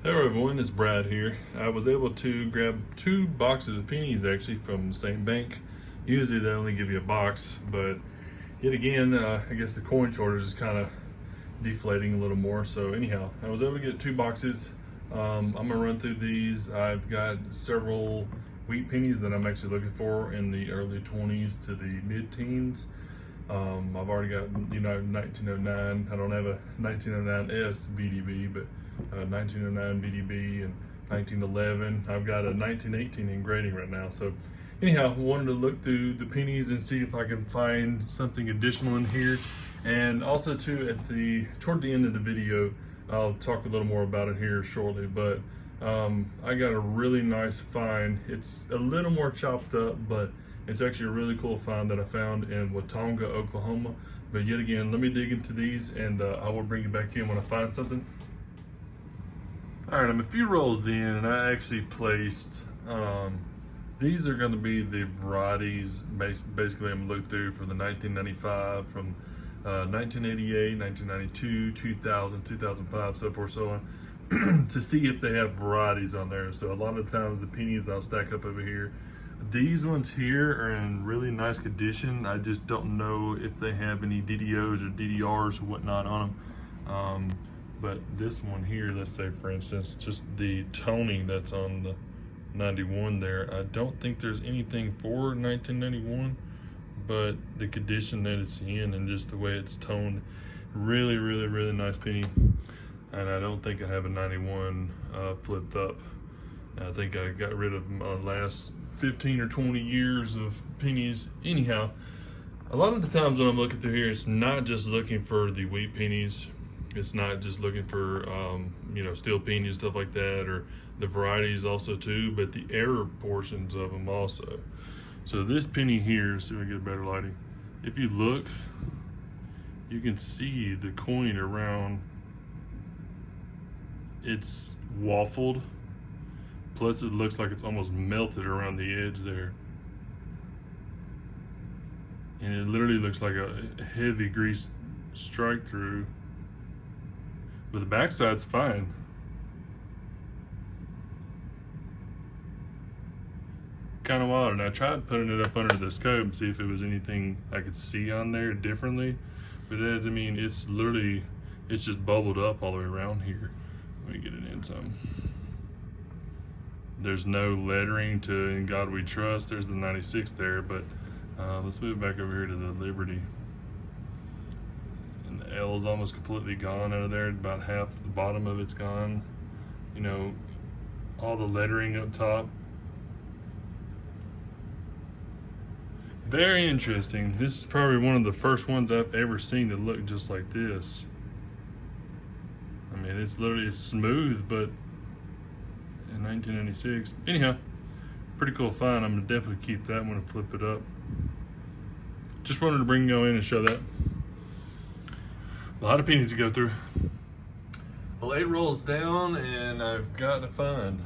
Hello everyone, it's Brad here. I was able to grab 2 boxes of pennies actually from the same bank. Usually they only give you a box, but yet again, I guess the coin shortage is kind of deflating a little more. So anyhow, I was able to get 2 boxes. I'm gonna run through these. I've got several wheat pennies that I'm actually looking for in the early 20s to the mid-teens. I've already got 1909. I don't have a 1909S VDB, but 1909 VDB and 1911. I've got a 1918 in grading right now. So anyhow, I wanted to look through the pennies and see if I can find something additional in here. And also too, toward the end of the video, I'll talk a little more about it here shortly, but I got a really nice find. It's a little more chopped up, but it's actually a really cool find that I found in Watonga, Oklahoma. But yet again, let me dig into these and I will bring you back in when I find something. All right, I'm a few rolls in and I actually placed, these are gonna be the varieties, basically I'm looking through for the 1995, from 1988, 1992, 2000, 2005, so forth, so on, to see if they have varieties on there. So a lot of times the pennies I'll stack up over here. These ones here are in really nice condition. I just don't know if they have any DDOs or DDRs or whatnot on them. But this one here, let's say for instance, just the toning that's on the 91 there, I don't think there's anything for 1991, but the condition that it's in and just the way it's toned, really nice penny. And I don't think I have a 91 flipped up. I think I got rid of my last 15 or 20 years of pennies. Anyhow, a lot of the times when I'm looking through here, it's not just looking for the wheat pennies. It's not just looking for steel pennies, stuff like that, or the varieties also too, but the error portions of them also. So this penny here, see if we get better lighting. If you look, you can see the coin around. It's waffled. Plus it looks like it's almost melted around the edge there. And it literally looks like a heavy grease strike through. But the backside's fine. Kind of wild. And I tried putting it up under the scope and see if it was anything I could see on there differently. But I mean, it's literally, it's just bubbled up all the way around here. Let me get it in some. There's no lettering to "In God We Trust." There's the 96 there, but let's move back over here to the Liberty. And the L is almost completely gone out of there. About half the bottom of it's gone. You know, all the lettering up top. Very interesting. This is probably one of the first ones I've ever seen that look just like this. I mean, it's literally smooth, but in 1996. Anyhow, pretty cool find. I'm gonna definitely keep that one and flip it up. Just wanted to bring you in and show that. A lot of pennies to go through. Well, 8 rolls down and I've got to find.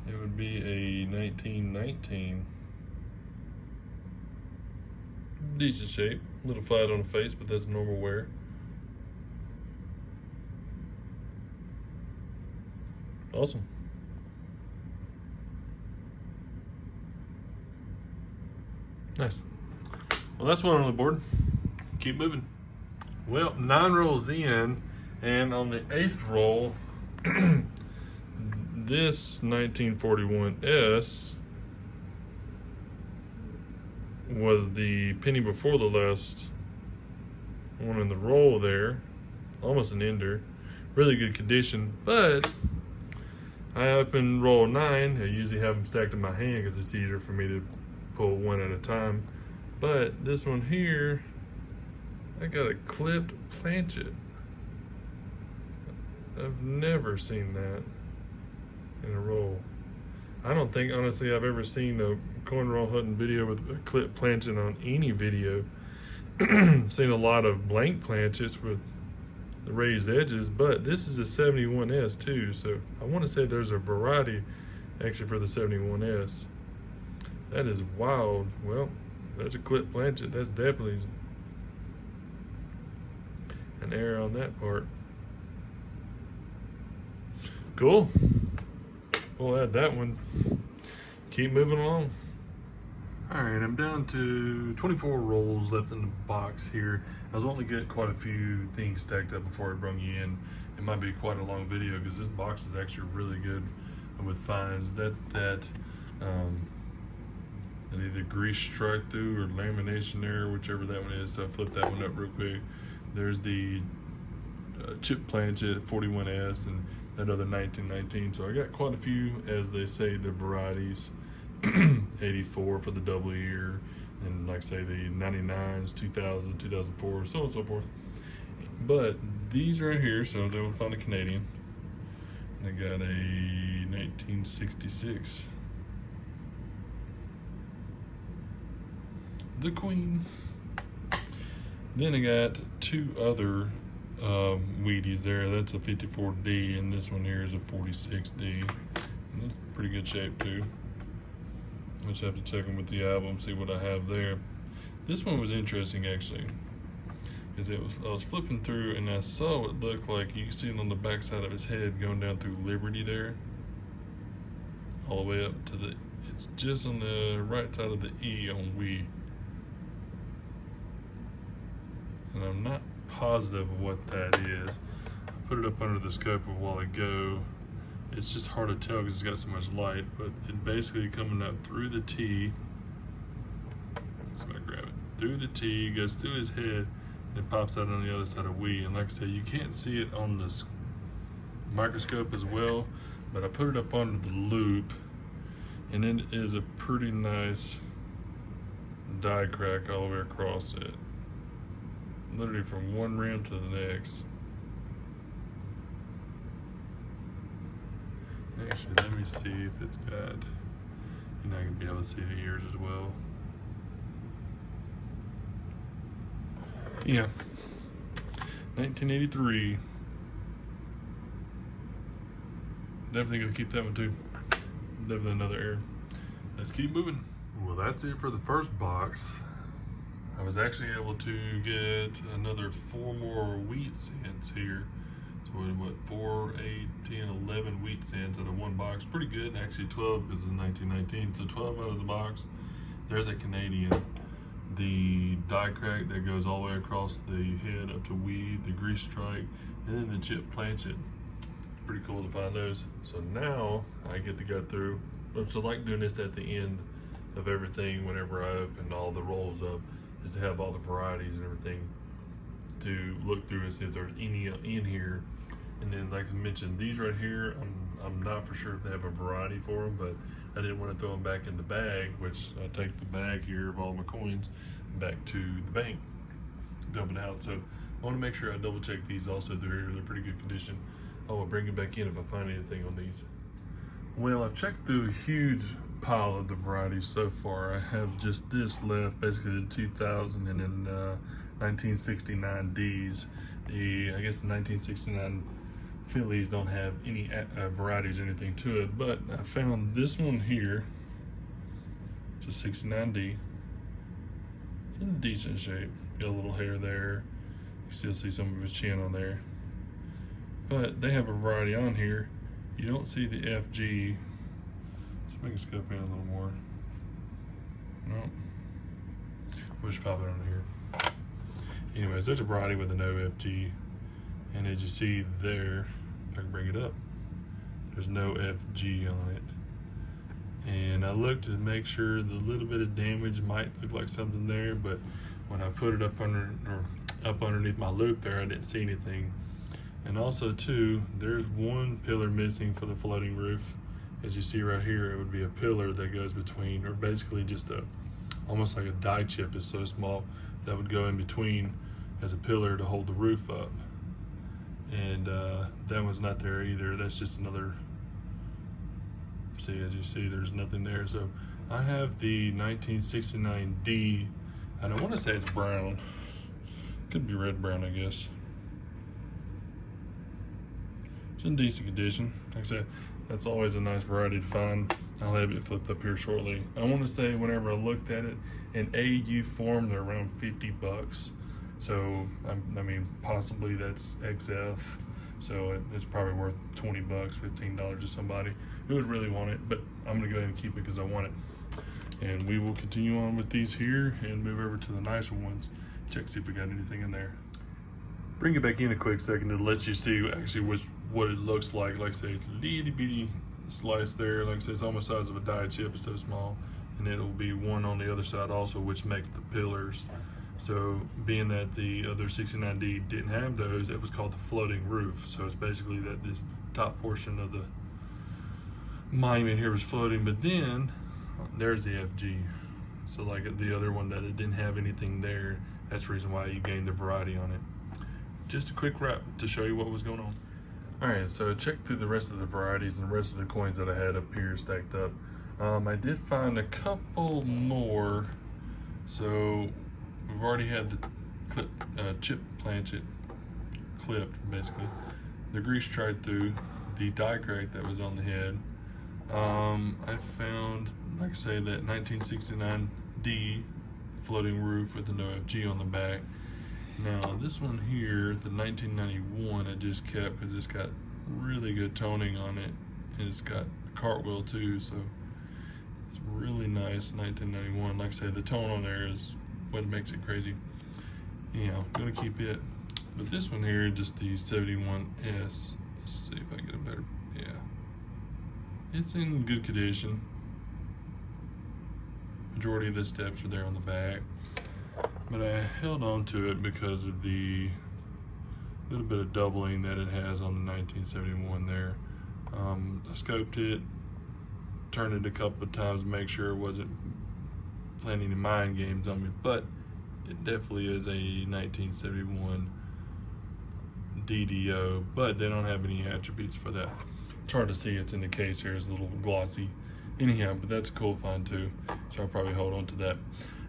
It would be a 1919. Decent shape, a little flat on the face, but that's normal wear. Awesome. Nice. Well, that's one on the board. Keep moving. Well, 9 rolls in, and on the 8th roll, this 1941S was the penny before the last one in the roll there. Almost an ender. Really good condition, but I opened roll 9. I usually have them stacked in my hand because it's easier for me to pull one at a time. But this one here, I got a clipped planchet. I've never seen that in a roll. I don't think, honestly, I've ever seen a coin roll hunting video with a clipped planchet on any video. Seen a lot of blank planchets with the raised edges, but this is a 71S too, so I want to say there's a variety actually for the 71S. That is wild. Well, there's a clip planchet. That's definitely an error on that part. Cool. We'll add that one. Keep moving along. All right, I'm down to 24 rolls left in the box here. I was wanting to get quite a few things stacked up before I bring you in. It might be quite a long video because this box is actually really good with finds. That's that either grease strike through or lamination there, whichever that one is. So I flipped that one up real quick. There's the chip planchet 41S and that other 1919. So I got quite a few, as they say, the varieties. 84 for the double year, and like say the 99s, 2000, 2004, so on and so forth. But these right here, so they will find a Canadian. I got a 1966, the Queen. Then I got two other wheaties there. That's a 54D, and this one here is a 46D. And that's pretty good shape too. I just have to check them with the album, see what I have there. This one was interesting actually, because I was flipping through and I saw it look like, you can see it on the back side of his head going down through Liberty there, all the way up to the, it's just on the right side of the E on we. And I'm not positive of what that is. I put it up under the scope a while ago. It's just hard to tell because it's got so much light, but it basically coming up through the T. So I'm gonna grab it. Through the T, goes through his head, and it pops out on the other side of we. And like I said, you can't see it on the microscope as well, but I put it up under the loop, and it is a pretty nice die crack all the way across it. Literally from one rim to the next. Actually, let me see if it's got, you know, I can be able to see the ears as well. Yeah, 1983. Definitely gonna keep that one too. Definitely another error. Let's keep moving. Well, that's it for the first box. I was actually able to get another 4 more wheat cents here. So what, 4, 8, 10, 11 wheat cents out of one box. Pretty good, actually 12 because of 1919. So 12 out of the box. There's a Canadian. The die crack that goes all the way across the head up to weed, the grease strike, and then the chip planchet. It's pretty cool to find those. So now I get to go through, which I like doing this at the end of everything whenever I open all the rolls up, is to have all the varieties and everything to look through and see if there's any in here. And then, like I mentioned, these right here, I'm not for sure if they have a variety for them, but I didn't want to throw them back in the bag, which I take the bag here of all my coins back to the bank, dump it out. So I want to make sure I double check these also. They're pretty good condition. I'll bring it back in if I find anything on these. Well, I've checked through a huge pile of the varieties so far. I have just this left, basically the 2000 and then 1969 Ds. I guess the 1969 Phillies don't have any varieties or anything to it, but I found this one here. It's a 69D. It's in decent shape. Got a little hair there. You still see some of his chin on there. But they have a variety on here. You don't see the FG. Let's make it scope in a little more. No. We'll just pop it under here. Anyways, there's a variety with a no FG. And as you see there, if I can bring it up, there's no FG on it. And I looked to make sure the little bit of damage might look like something there, but when I put it up underneath my loop there, I didn't see anything. And also too, there's one pillar missing for the floating roof. As you see right here, it would be a pillar that goes between, or basically just almost like a die chip is so small that would go in between as a pillar to hold the roof up. And that one's not there either. That's just another, see, as you see, there's nothing there. So I have the 1969D, and I want to say it's brown. Could be red brown, I guess. It's in decent condition. Like I said, that's always a nice variety to find. I'll have it flipped up here shortly. I want to say whenever I looked at it, in AU form, they're around $50. So, I mean, possibly that's XF, So it's probably worth 20 bucks, $15 to somebody who would really want it, but I'm gonna go ahead and keep it because I want it. And we will continue on with these here and move over to the nicer ones. Check, see if we got anything in there. Bring it back in a quick second to let you see actually what it looks like. Like I say, it's a little bitty slice there. Like I said, it's almost the size of a diet chip, it's so small. And it'll be one on the other side also, which makes the pillars. So being that the other 69D didn't have those, it was called the floating roof. So it's basically that this top portion of the monument here was floating, but then there's the FG. So like the other one that it didn't have anything there, that's the reason why you gained the variety on it. Just a quick wrap to show you what was going on. All right, so check through the rest of the varieties and the rest of the coins that I had up here stacked up. I did find a couple more. So we've already had the chip planchet clipped, basically. The grease tried through, the die crack that was on the head. I found, like I say, that 1969D floating roof with the no FG on the back. Now this one here, the 1991, I just kept because it's got really good toning on it, and it's got a cartwheel too, so it's really nice. 1991, like I said, the tone on there is what makes it crazy. Anyhow, I'm gonna keep it. But this one here, just the 71S. Let's see if I get a better, yeah. It's in good condition. Majority of the steps are there on the back. But I held on to it because of the little bit of doubling that it has on the 1971 there. I scoped it, turned it a couple of times to make sure it wasn't playing any mind games on me, but it definitely is a 1971 DDO, but they don't have any attributes for that. It's hard to see, it's in the case here, it's a little glossy. Anyhow, but that's a cool find too, so I'll probably hold on to that.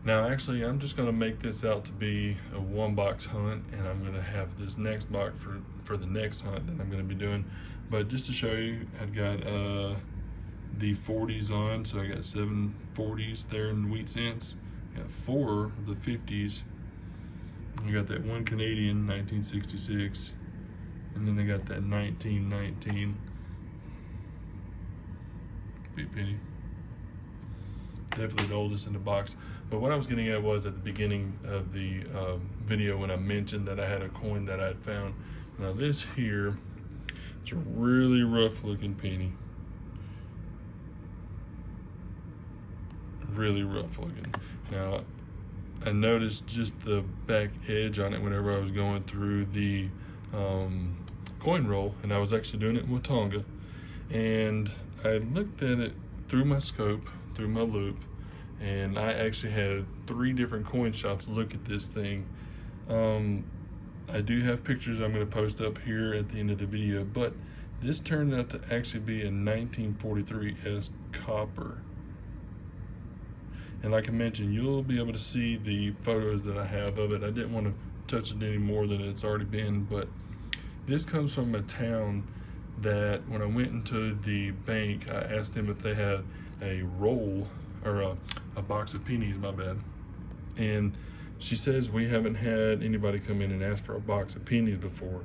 Now actually, I'm just gonna make this out to be a 1-box hunt, and I'm gonna have this next box for the next hunt that I'm gonna be doing. But just to show you, I've got the 40s on, so I got 7 40s there in wheat cents. I got 4 of the 50s. I got that one Canadian 1966, and then I got that 1919 big penny. Definitely the oldest in the box. But what I was getting at was at the beginning of the video when I mentioned that I had a coin that I had found. Now this here, it's a really rough looking penny. Really rough looking. Now I noticed just the back edge on it whenever I was going through the coin roll, and I was actually doing it with Tonga, and I looked at it through my scope, through my loop, and I actually had 3 different coin shops look at this thing. I do have pictures I'm going to post up here at the end of the video, but this turned out to actually be a 1943S copper. And like I mentioned, you'll be able to see the photos that I have of it. I didn't want to touch it any more than it's already been, but this comes from a town that when I went into the bank, I asked them if they had a roll or a box of pennies, my bad. And she says we haven't had anybody come in and ask for a box of pennies before.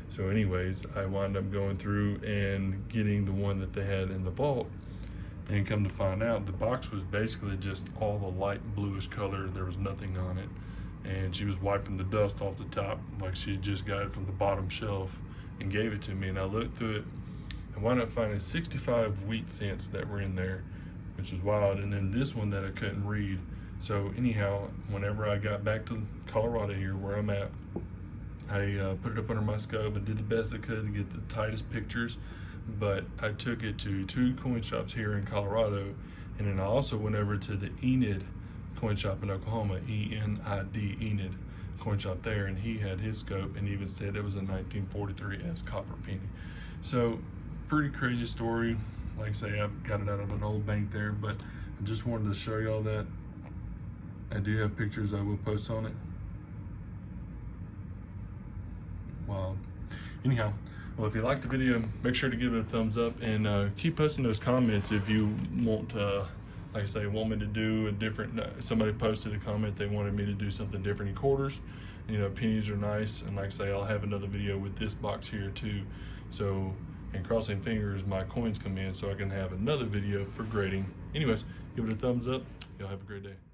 So anyways, I wound up going through and getting the one that they had in the vault, and come to find out the box was basically just all the light bluish color. There was nothing on it, and she was wiping the dust off the top like she just got it from the bottom shelf and gave it to me. And I looked through it and wound up finding 65 wheat cents that were in there, which was wild. And then this one that I couldn't read. So anyhow, whenever I got back to Colorado here where I'm at, I put it up under my scope and did the best I could to get the tightest pictures. But I took it to 2 coin shops here in Colorado, and then I also went over to the Enid coin shop in Oklahoma, E-N-I-D, Enid coin shop there, and he had his scope and even said it was a 1943S copper penny. So pretty crazy story. Like I say, I got it out of an old bank there, but I just wanted to show y'all that. I do have pictures I will post on it. Wow. Anyhow, well, if you liked the video, make sure to give it a thumbs up, and keep posting those comments if you want to, like I say, want me to do a different, somebody posted a comment, they wanted me to do something different in quarters. You know, pennies are nice, and like I say, I'll have another video with this box here too. So, and crossing fingers, my coins come in so I can have another video for grading. Anyways, give it a thumbs up. Y'all have a great day.